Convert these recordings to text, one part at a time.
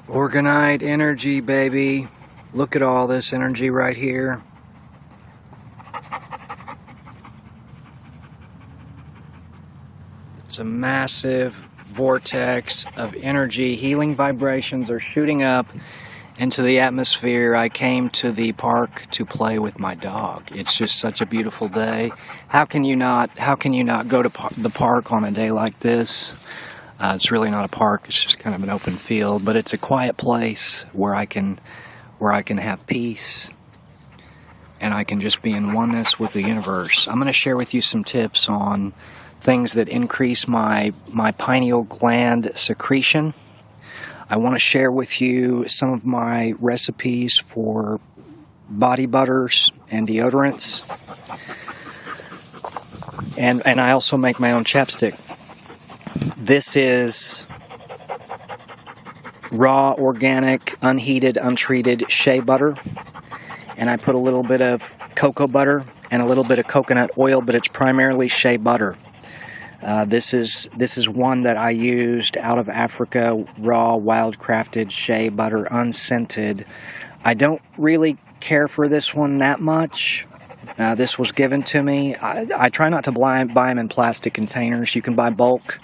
Orgonite energy, baby. Look at all this energy right here. It's a massive vortex of energy. Healing vibrations are shooting up into the atmosphere. I came to the park to play with my dog. It's just such a beautiful day. How can you not go to the park on a day like this? It's really not a park. It's just kind of an open field, but it's a quiet place where I can have peace and I can just be in oneness with the universe. I'm going to share with you some tips on things that increase my pineal gland secretion. I want to share with you some of my recipes for body butters and deodorants. And I also make my own chapstick. This is raw, organic, unheated, untreated shea butter. And I put a little bit of cocoa butter and a little bit of coconut oil, but it's primarily shea butter. This is one that I used out of Africa, raw, wild-crafted shea butter, unscented. I don't really care for this one that much. This was given to me. I try not to buy them in plastic containers. You can buy bulk.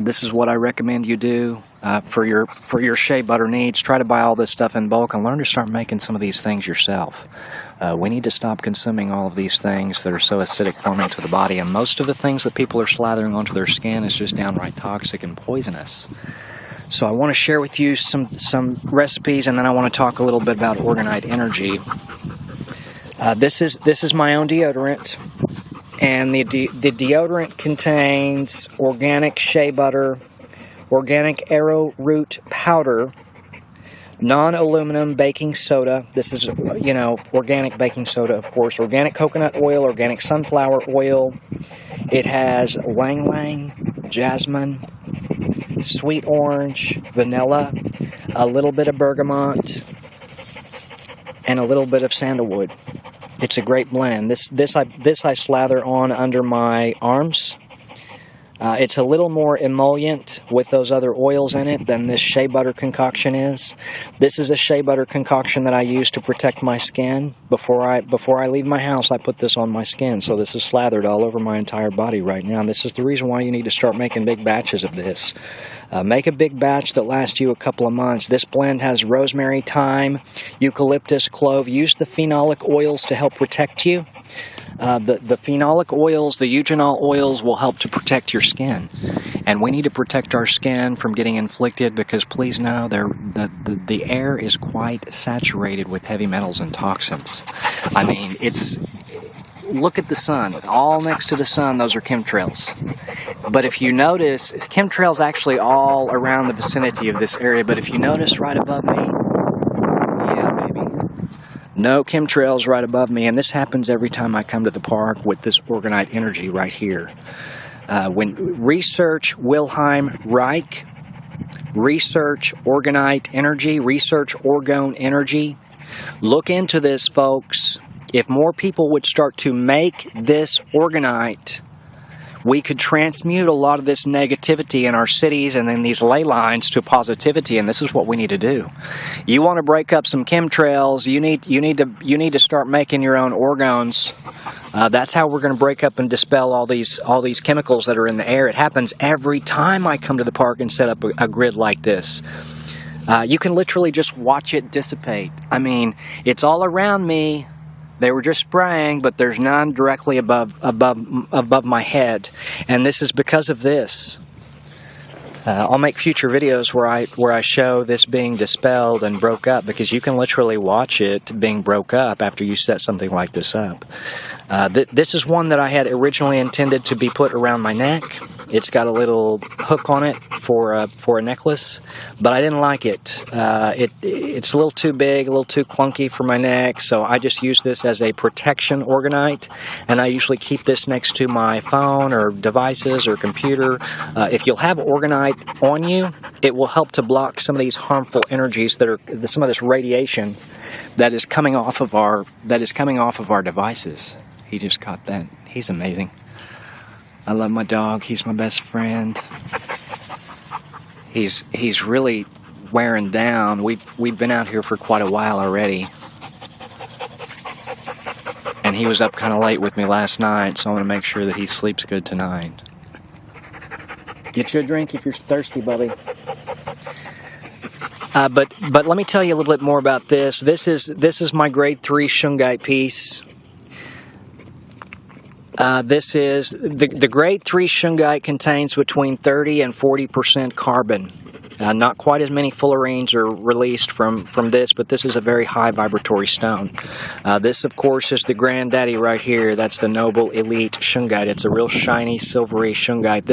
This is what I recommend you do for your shea butter needs. Try to buy all this stuff in bulk and learn to start making some of these things yourself. We need to stop consuming all of these things that are so acidic forming to the body, and most of the things that people are slathering onto their skin is just downright toxic and poisonous. So I want to share with you some recipes, and then I want to talk a little bit about Orgonite energy. This is my own deodorant. And the deodorant contains organic shea butter, organic arrowroot powder, non-aluminum baking soda. This is, organic baking soda, of course. Organic coconut oil, organic sunflower oil. It has ylang ylang, jasmine, sweet orange, vanilla, a little bit of bergamot, and a little bit of sandalwood. It's a great blend. This I slather on under my arms. It's a little more emollient with those other oils in it than this shea butter concoction is. This is a shea butter concoction that I use to protect my skin. Before I leave my house, I put this on my skin. So this is slathered all over my entire body right now. And this is the reason why you need to start making big batches of this. Make a big batch that lasts you a couple of months. This blend has rosemary, thyme, eucalyptus, clove. Use the phenolic oils to help protect you. The phenolic oils, the eugenol oils will help to protect your skin. And we need to protect our skin from getting inflicted because, please know, the air is quite saturated with heavy metals and toxins. I mean, look at the sun. All next to the sun, those are chemtrails. But if you notice, chemtrails actually all around the vicinity of this area, but if you notice right above me, yeah, baby, no chemtrails right above me, and this happens every time I come to the park with this Orgonite energy right here. When research Wilhelm Reich, research Orgonite energy, research Orgone energy, look into this, folks. If more people would start to make this Orgonite, we could transmute a lot of this negativity in our cities and in these ley lines to positivity, and this is what we need to do. You want to break up some chemtrails, you need to start making your own orgones. That's how we're going to break up and dispel all these chemicals that are in the air. It happens every time I come to the park and set up a grid like this. You can literally just watch it dissipate. I mean, it's all around me. They were just spraying, but there's none directly above my head, and this is because of this. I'll make future videos where I show this being dispelled and broke up, because you can literally watch it being broke up after you set something like this up. This is one that I had originally intended to be put around my neck. It's got a little hook on it for a necklace, but I didn't like it. It's a little too big, a little too clunky for my neck, so I just use this as a protection Orgonite, and I usually keep this next to my phone or devices or computer. If you'll have Orgonite on you, it will help to block some of these harmful energies that are some of this radiation that is coming off of our devices. He just caught that. He's amazing. I love my dog. He's my best friend. He's really wearing down. We've been out here for quite a while already. And he was up kind of late with me last night, so I want to make sure that he sleeps good tonight. Get you a drink if you're thirsty, Bubby. But let me tell you a little bit more about this. This is my grade 3 Shungite piece. This is the grade 3 Shungite contains between 30 and 40% carbon. Not quite as many fullerenes are released from this, but this is a very high vibratory stone. This, of course, is the granddaddy right here. That's the Noble Elite Shungite. It's a real shiny, silvery Shungite.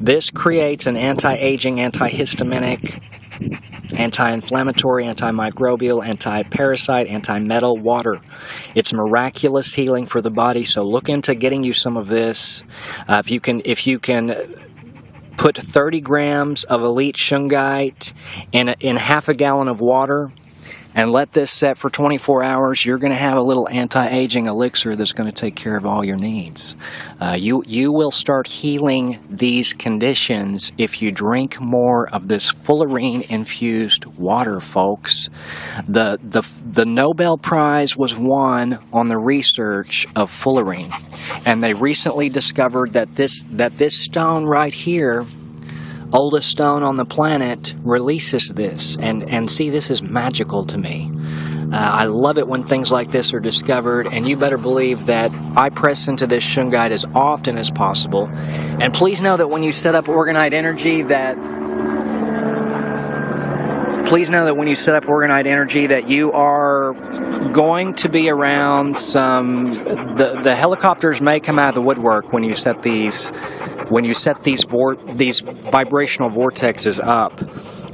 This creates an anti-aging, antihistaminic, anti-inflammatory, antimicrobial, anti-parasite, anti-metal water. It's miraculous healing for the body, so look into getting you some of this. If you can put 30 grams of Elite Shungite in half a gallon of water and let this set for 24 hours, you're going to have a little anti-aging elixir that's going to take care of all your needs. You will start healing these conditions if you drink more of this fullerene-infused water, folks. The Nobel Prize was won on the research of fullerene, and they recently discovered that this stone right here, oldest stone on the planet, releases this. And see, this is magical to me. I love it when things like this are discovered, and you better believe that I press into this Shungite as often as possible. And please know that when you set up Orgonite energy that you are going to be around some, the helicopters may come out of the woodwork when you set these vibrational vortexes up.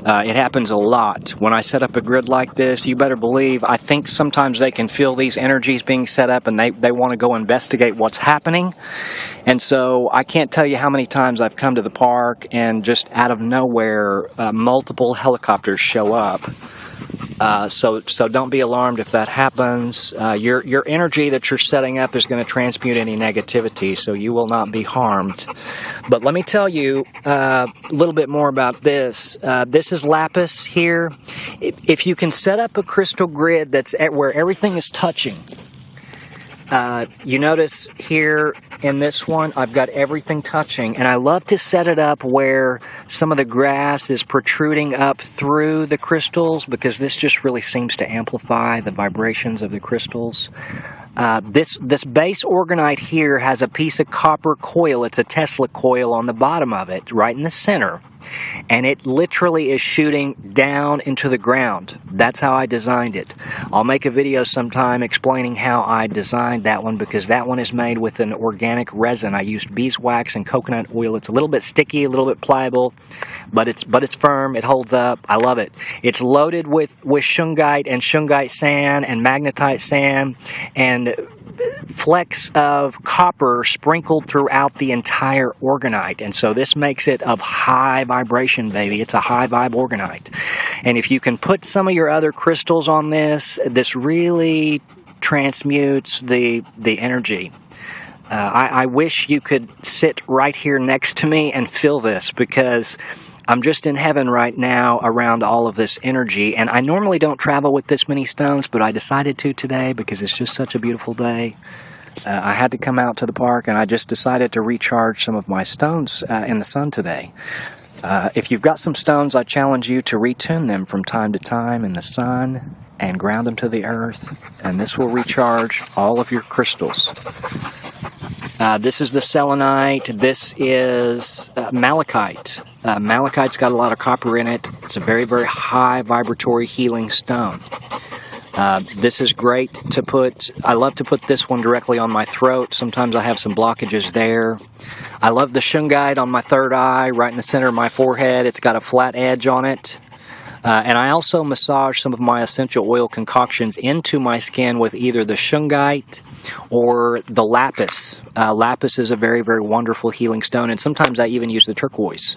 It happens a lot. When I set up a grid like this, you better believe, I think sometimes they can feel these energies being set up, and they want to go investigate what's happening. And so I can't tell you how many times I've come to the park and just out of nowhere, multiple helicopters show up. So don't be alarmed if that happens. Your energy that you're setting up is going to transmute any negativity, so you will not be harmed. But let me tell you a little bit more about this. This is lapis here. If you can set up a crystal grid that's where everything is touching, you notice here in this one, I've got everything touching, and I love to set it up where some of the grass is protruding up through the crystals, because this just really seems to amplify the vibrations of the crystals. This base Orgonite here has a piece of copper coil. It's a Tesla coil on the bottom of it, right in the center. And it literally is shooting down into the ground. That's how I designed it. I'll make a video sometime explaining how I designed that one, because that one is made with an organic resin. I used beeswax and coconut oil. It's a little bit sticky, a little bit pliable, but it's firm. It holds up. I love it. It's loaded with Shungite and Shungite sand and magnetite sand and flecks of copper sprinkled throughout the entire Orgonite. And so this makes it of high vibration, baby. It's a high vibe Orgonite. And if you can put some of your other crystals on this, this really transmutes the energy. I wish you could sit right here next to me and feel this, because I'm just in heaven right now around all of this energy. And I normally don't travel with this many stones, but I decided to today because it's just such a beautiful day. I had to come out to the park, and I just decided to recharge some of my stones in the sun today. If you've got some stones, I challenge you to retune them from time to time in the sun and ground them to the earth, and this will recharge all of your crystals. This is the selenite. This is malachite. Malachite's got a lot of copper in it. It's a very, very high vibratory healing stone. This is great to put. I love to put this one directly on my throat. Sometimes I have some blockages there. I love the Shungite on my third eye, right in the center of my forehead. It's got a flat edge on it. And I also massage some of my essential oil concoctions into my skin with either the Shungite or the lapis. Lapis is a very, very wonderful healing stone, and sometimes I even use the turquoise.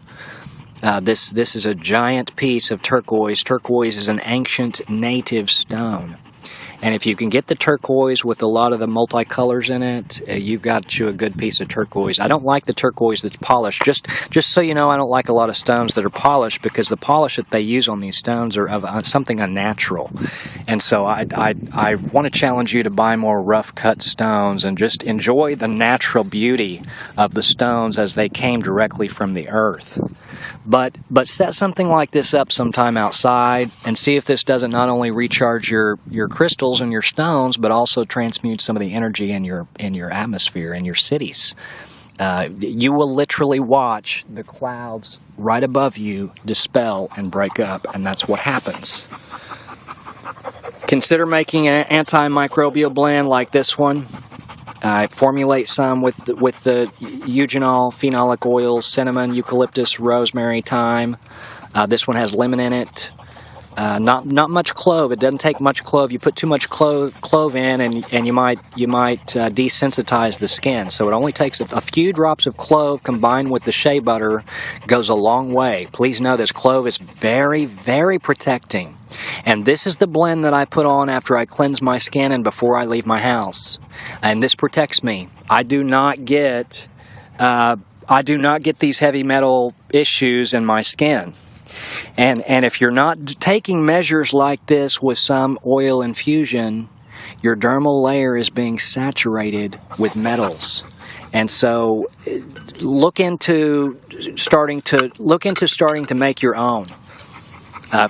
This is a giant piece of turquoise. Turquoise is an ancient native stone. And if you can get the turquoise with a lot of the multicolors in it, you've got you a good piece of turquoise. I don't like the turquoise that's polished. Just so you know, I don't like a lot of stones that are polished, because the polish that they use on these stones are of something unnatural. And so I want to challenge you to buy more rough cut stones and just enjoy the natural beauty of the stones as they came directly from the earth. But set something like this up sometime outside and see if this doesn't not only recharge your crystals and your stones, but also transmute some of the energy in your atmosphere, in your cities. You will literally watch the clouds right above you dispel and break up, and that's what happens. Consider making an antimicrobial blend like this one. Formulate some with the eugenol, phenolic oils, cinnamon, eucalyptus, rosemary, thyme. This one has lemon in it. Not much clove. It doesn't take much clove. You put too much clove in, and you might desensitize the skin. So it only takes a few drops of clove combined with the shea butter goes a long way. Please know this clove is very, very protecting. And this is the blend that I put on after I cleanse my skin and before I leave my house. And this protects me. I do not get these heavy metal issues in my skin. And if you're not taking measures like this with some oil infusion, your dermal layer is being saturated with metals. And so look into starting to make your own.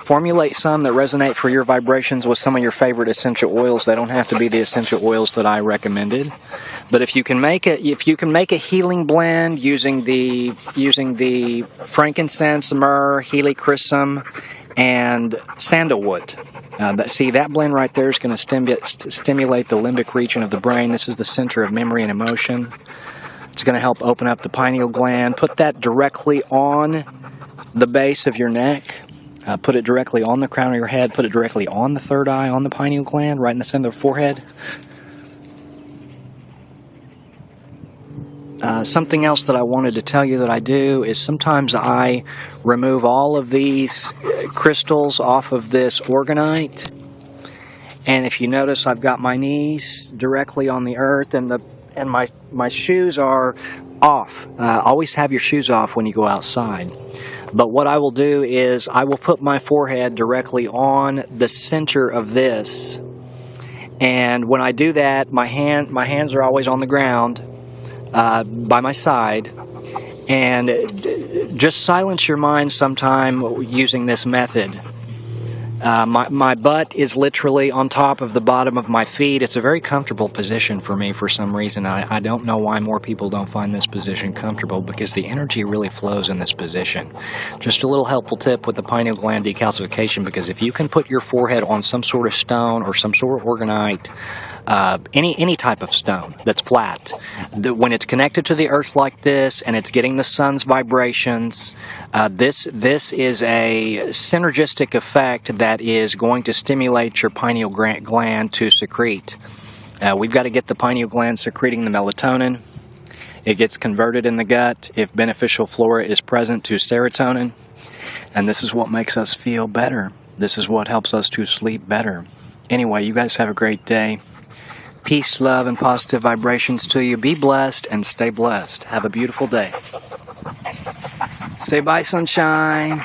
Formulate some that resonate for your vibrations with some of your favorite essential oils. They don't have to be the essential oils that I recommended, but if you can make a healing blend using the frankincense, myrrh, helichrysum, and sandalwood. That blend right there is going to stimulate the limbic region of the brain. This is the center of memory and emotion. It's going to help open up the pineal gland. Put that directly on the base of your neck. Put it directly on the crown of your head. Put it directly on the third eye, on the pineal gland, right in the center of the forehead. Something else that I wanted to tell you that I do is sometimes I remove all of these crystals off of this Orgonite. And if you notice, I've got my knees directly on the earth, and my shoes are off. Always have your shoes off when you go outside. But what I will do is I will put my forehead directly on the center of this. And when I do that, my hands are always on the ground by my side. And just silence your mind sometime using this method. My butt is literally on top of the bottom of my feet. It's a very comfortable position for me for some reason. I don't know why more people don't find this position comfortable, because the energy really flows in this position. Just a little helpful tip with the pineal gland decalcification, because if you can put your forehead on some sort of stone or some sort of Orgonite, any type of stone that's flat, when it's connected to the earth like this and it's getting the sun's vibrations, this is a synergistic effect that is going to stimulate your pineal gland to secrete. We've got to get the pineal gland secreting the melatonin. It gets converted in the gut if beneficial flora is present to serotonin, and this is what makes us feel better. This is what helps us to sleep better. Anyway, you guys have a great day. Peace, love, and positive vibrations to you. Be blessed and stay blessed. Have a beautiful day. Say bye, sunshine.